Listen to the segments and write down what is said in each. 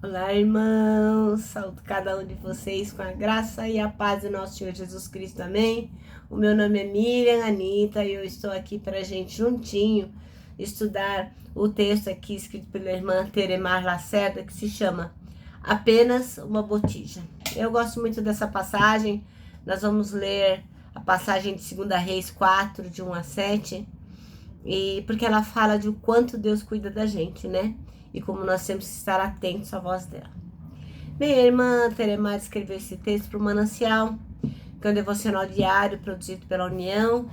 Olá, irmãos, saúdo cada um de vocês com a graça e a paz do nosso Senhor Jesus Cristo, amém? O meu nome é Miriam Anita e eu estou aqui para a gente juntinho estudar o texto aqui escrito pela irmã Teremar Lacerda, que se chama Apenas uma Botija. Eu gosto muito dessa passagem. Nós vamos ler a passagem de 2 Reis 4, de 1 a 7, porque ela fala de o quanto Deus cuida da gente, né? E como nós temos que estar atentos à voz dela. Minha irmã Teremar escreveu esse texto para o Manancial, que é um devocional diário produzido pela União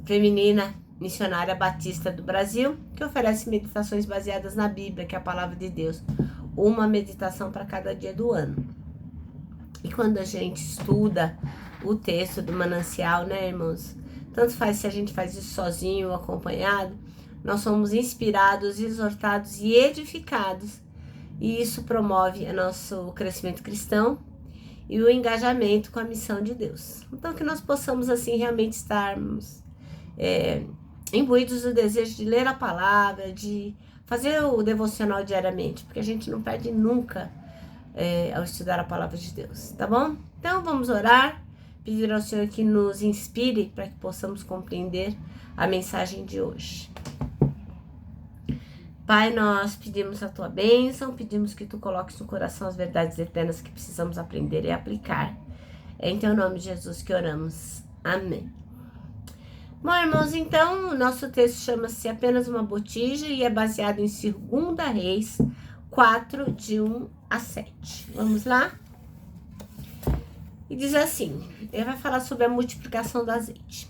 Feminina Missionária Batista do Brasil, que oferece meditações baseadas na Bíblia, que é a palavra de Deus. Uma meditação para cada dia do ano. E quando a gente estuda o texto do Manancial, né, irmãos? Tanto faz se a gente faz isso sozinho ou acompanhado, nós somos inspirados, exortados e edificados. E isso promove o nosso crescimento cristão e o engajamento com a missão de Deus. Então, que nós possamos, assim, realmente estarmos imbuídos do desejo de ler a palavra, de fazer o devocional diariamente, porque a gente não perde nunca ao estudar a palavra de Deus, tá bom? Então, vamos orar, pedir ao Senhor que nos inspire para que possamos compreender a mensagem de hoje. Pai, nós pedimos a tua bênção, pedimos que tu coloques no coração as verdades eternas que precisamos aprender e aplicar. É em teu nome, Jesus, que oramos. Amém. Bom, irmãos, então, o nosso texto chama-se Apenas uma Botija e é baseado em 2 Reis 4, de 1 a 7. Vamos lá? E diz assim, ele vai falar sobre a multiplicação do azeite.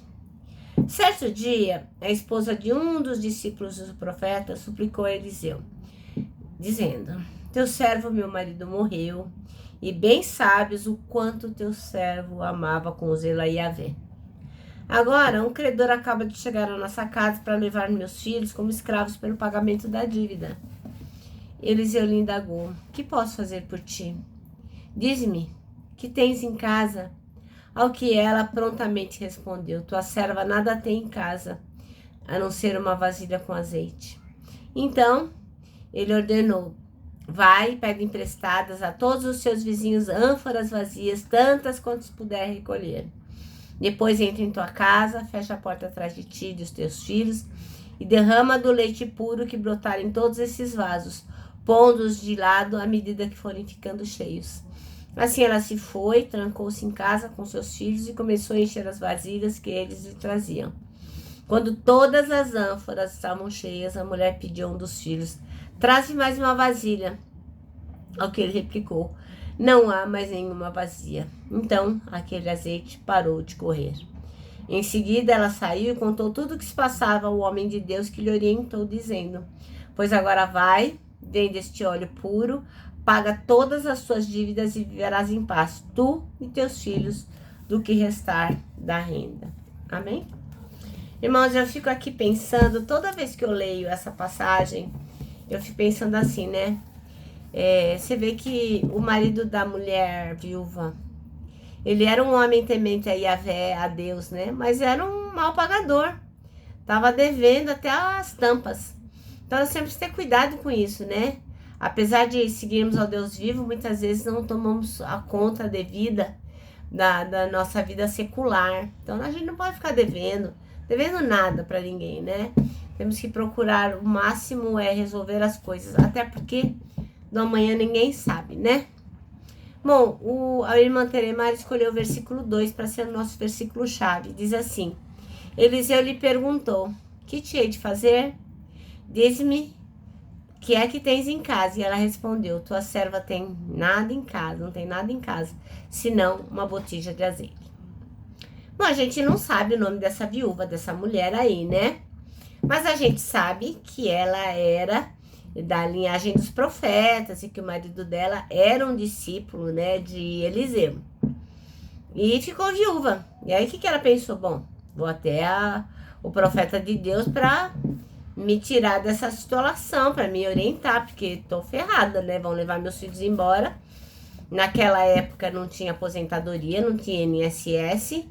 Certo dia, a esposa de um dos discípulos do profeta suplicou a Eliseu, dizendo: teu servo, meu marido, morreu, e bem sabes o quanto teu servo amava com zelo a Yahvé. Agora, um credor acaba de chegar à nossa casa para levar meus filhos como escravos pelo pagamento da dívida. Eliseu lhe indagou: que posso fazer por ti? Diz-me, que tens em casa? Ao que ela prontamente respondeu: tua serva nada tem em casa, a não ser uma vasilha com azeite. Então, ele ordenou: vai, pega emprestadas a todos os seus vizinhos ânforas vazias, tantas quantas puder recolher. Depois entra em tua casa, fecha a porta atrás de ti e dos teus filhos, e derrama do leite puro que brotar em todos esses vasos, pondo-os de lado à medida que forem ficando cheios. Assim ela se foi, trancou-se em casa com seus filhos e começou a encher as vasilhas que eles lhe traziam. Quando todas as ânforas estavam cheias, a mulher pediu a um dos filhos: traze mais uma vasilha. Ao que ele replicou: não há mais nenhuma vazia. Então aquele azeite parou de correr. Em seguida ela saiu e contou tudo o que se passava ao homem de Deus, que lhe orientou, dizendo: pois agora vai, vende este óleo puro, paga todas as suas dívidas e viverás em paz, tu e teus filhos, do que restar da renda. Amém? Irmãos, eu fico aqui pensando, toda vez que eu leio essa passagem, eu fico pensando assim, né? Você vê que o marido da mulher viúva, ele era um homem temente a Yahvé, a Deus, né? Mas era um mal pagador. Tava devendo até as tampas. Então, nós temos que ter cuidado com isso, né? Apesar de seguirmos ao Deus vivo, muitas vezes não tomamos a conta devida da nossa vida secular. Então, a gente não pode ficar devendo nada para ninguém, né? Temos que procurar o máximo resolver as coisas, até porque do amanhã ninguém sabe, né? Bom, a irmã Teremar escolheu o versículo 2 para ser o nosso versículo-chave. Diz assim: Eliseu lhe perguntou: que te hei de fazer? Diz-me, que é que tens em casa? E ela respondeu: tua serva tem nada em casa, não tem nada em casa, senão uma botija de azeite. Bom, a gente não sabe o nome dessa viúva, dessa mulher aí, né? Mas a gente sabe que ela era da linhagem dos profetas e que o marido dela era um discípulo, né, de Eliseu. E ficou viúva. E aí o que ela pensou? Bom, vou até o profeta de Deus para me tirar dessa situação, para me orientar, porque tô ferrada, né? Vão levar meus filhos embora. Naquela época não tinha aposentadoria, não tinha INSS.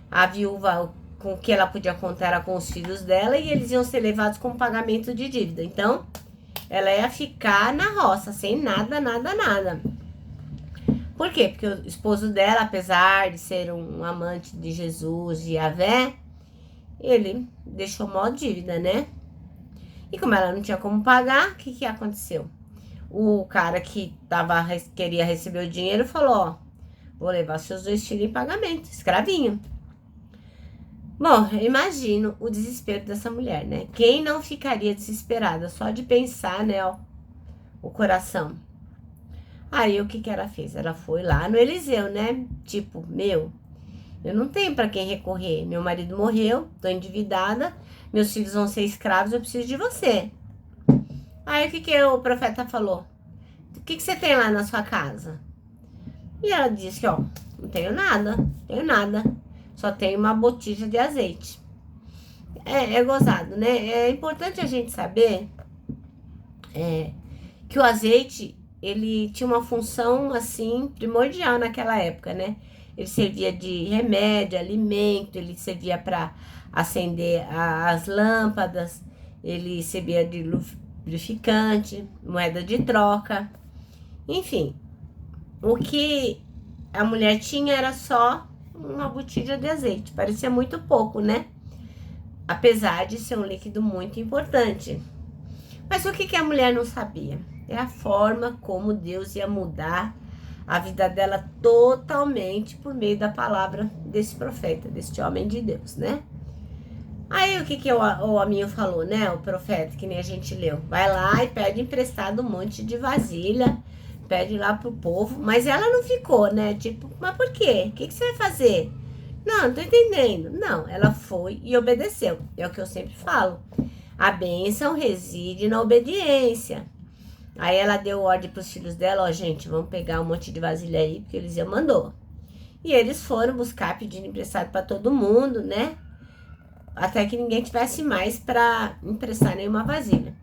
A viúva, com o que ela podia contar era com os filhos dela, e eles iam ser levados com pagamento de dívida. Então, ela ia ficar na roça, sem nada, nada, nada. Por quê? Porque o esposo dela, apesar de ser um amante de Jesus e Yahvé, ele deixou mó dívida, né? E como ela não tinha como pagar, o que aconteceu? O cara que queria receber o dinheiro falou, ó, vou levar seus 2 filhos em pagamento, escravinho. Bom, eu imagino o desespero dessa mulher, né? Quem não ficaria desesperada só de pensar, né, ó, o coração. Aí o que ela fez? Ela foi lá no Eliseu, né? Tipo, eu não tenho para quem recorrer. Meu marido morreu, tô endividada, meus filhos vão ser escravos, eu preciso de você. Aí o que o profeta falou? O que você tem lá na sua casa? E ela disse, ó, não tenho nada. Só tenho uma botija de azeite. É gozado, né? É importante a gente saber que o azeite, ele tinha uma função, assim, primordial naquela época, né? Ele servia de remédio, alimento, ele servia para acender as lâmpadas, ele servia de lubrificante, moeda de troca. Enfim, o que a mulher tinha era só uma botija de azeite. Parecia muito pouco, né? Apesar de ser um líquido muito importante. Mas o que a mulher não sabia? É a forma como Deus ia mudar a vida dela totalmente por meio da palavra desse profeta, desse homem de Deus, né? Aí o que o amigo falou, né? O profeta, que nem a gente leu. Vai lá e pede emprestado um monte de vasilha, pede lá pro povo. Mas ela não ficou, né? Tipo, mas por quê? O que você vai fazer? Não tô entendendo. Não, ela foi e obedeceu. É o que eu sempre falo. A bênção reside na obediência. Aí ela deu ordem para os filhos dela, ó, gente, vamos pegar um monte de vasilha aí, porque Eliseu mandou. E eles foram buscar, pedindo emprestado para todo mundo, né? Até que ninguém tivesse mais para emprestar nenhuma vasilha.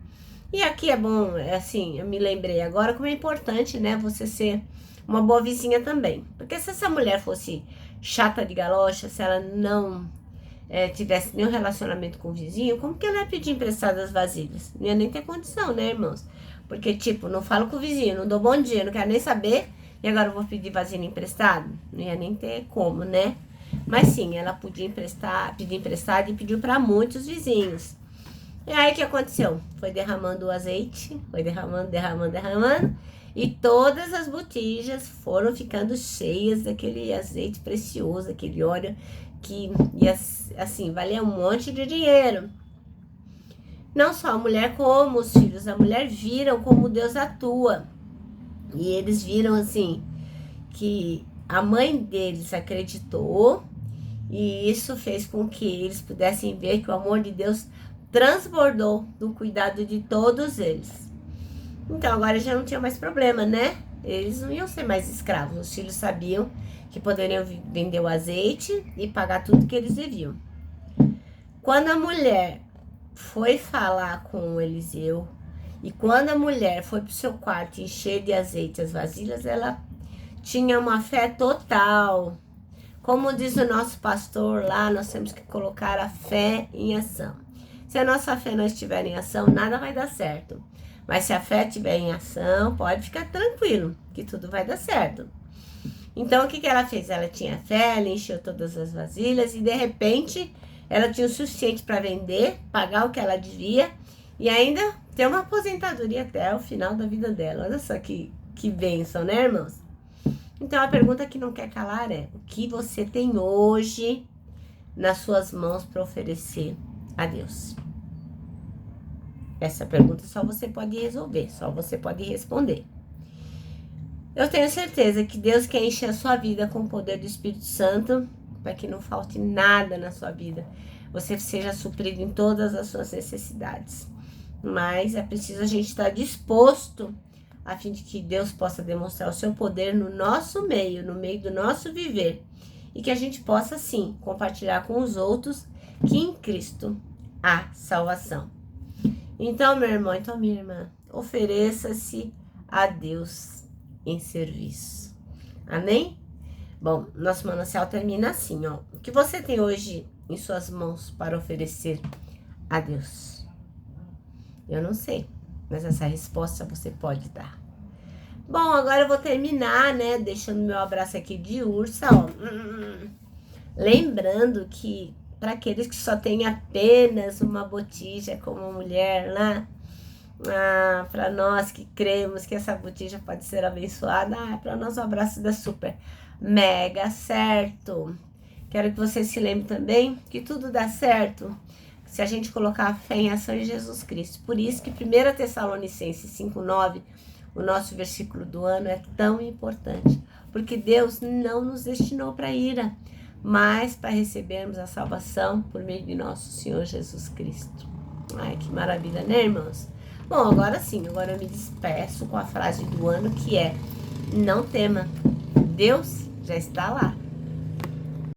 E aqui é bom, assim, eu me lembrei agora como é importante, né, você ser uma boa vizinha também. Porque se essa mulher fosse chata de galocha, se ela não tivesse nenhum relacionamento com o vizinho, como que ela ia pedir emprestado as vasilhas? Não ia nem ter condição, né, irmãos? Porque, tipo, não falo com o vizinho, não dou bom dia, não quero nem saber, e agora eu vou pedir vasilha emprestado? Não ia nem ter como, né? Mas sim, ela podia pedir emprestado e pediu para muitos vizinhos. E aí o que aconteceu? Foi derramando o azeite, foi derramando, e todas as botijas foram ficando cheias daquele azeite precioso, aquele óleo que ia, assim, valia um monte de dinheiro. Não só a mulher como os filhos da mulher viram como Deus atua. E eles viram, assim, que a mãe deles acreditou, e isso fez com que eles pudessem ver que o amor de Deus transbordou do cuidado de todos eles. Então agora já não tinha mais problema, né? Eles não iam ser mais escravos. Os filhos sabiam que poderiam vender o azeite e pagar tudo que eles deviam. Quando a mulher foi falar com o Eliseu, e quando a mulher foi pro seu quarto encher de azeite as vasilhas, ela tinha uma fé total. Como diz o nosso pastor lá, nós temos que colocar a fé em ação. Se a nossa fé não estiver em ação, nada vai dar certo. Mas se a fé estiver em ação, pode ficar tranquilo, que tudo vai dar certo. Então, o que ela fez? Ela tinha fé, ela encheu todas as vasilhas e, de repente, ela tinha o suficiente para vender, pagar o que ela devia e ainda ter uma aposentadoria até o final da vida dela. Olha só que bênção, né, irmãos? Então, a pergunta que não quer calar é: o que você tem hoje nas suas mãos para oferecer a Deus? Essa pergunta só você pode resolver, só você pode responder. Eu tenho certeza que Deus quer encher a sua vida com o poder do Espírito Santo, para que não falte nada na sua vida. Você seja suprido em todas as suas necessidades. Mas é preciso a gente estar disposto a fim de que Deus possa demonstrar o seu poder no nosso meio, no meio do nosso viver. E que a gente possa, sim, compartilhar com os outros que em Cristo há salvação. Então, meu irmão, então, minha irmã, ofereça-se a Deus em serviço. Amém? Bom, nosso manancial termina assim, ó. O que você tem hoje em suas mãos para oferecer a Deus? Eu não sei. mas essa resposta você pode dar. Bom, agora eu vou terminar, né, deixando meu abraço aqui de ursa, ó. Lembrando que para aqueles que só têm apenas uma botija como mulher, né? Para nós que cremos que essa botija pode ser abençoada, para nós o abraço dá super mega certo. Quero que você se lembre também que tudo dá certo se a gente colocar a fé em ação em Jesus Cristo. Por isso que 1 Tessalonicenses 5:9, o nosso versículo do ano, é tão importante. Porque Deus não nos destinou para ira, mas para recebermos a salvação por meio de nosso Senhor Jesus Cristo. Ai, que maravilha, né, irmãos? Bom, agora sim, agora eu me despeço com a frase do ano, que é: não tema, Deus já está lá.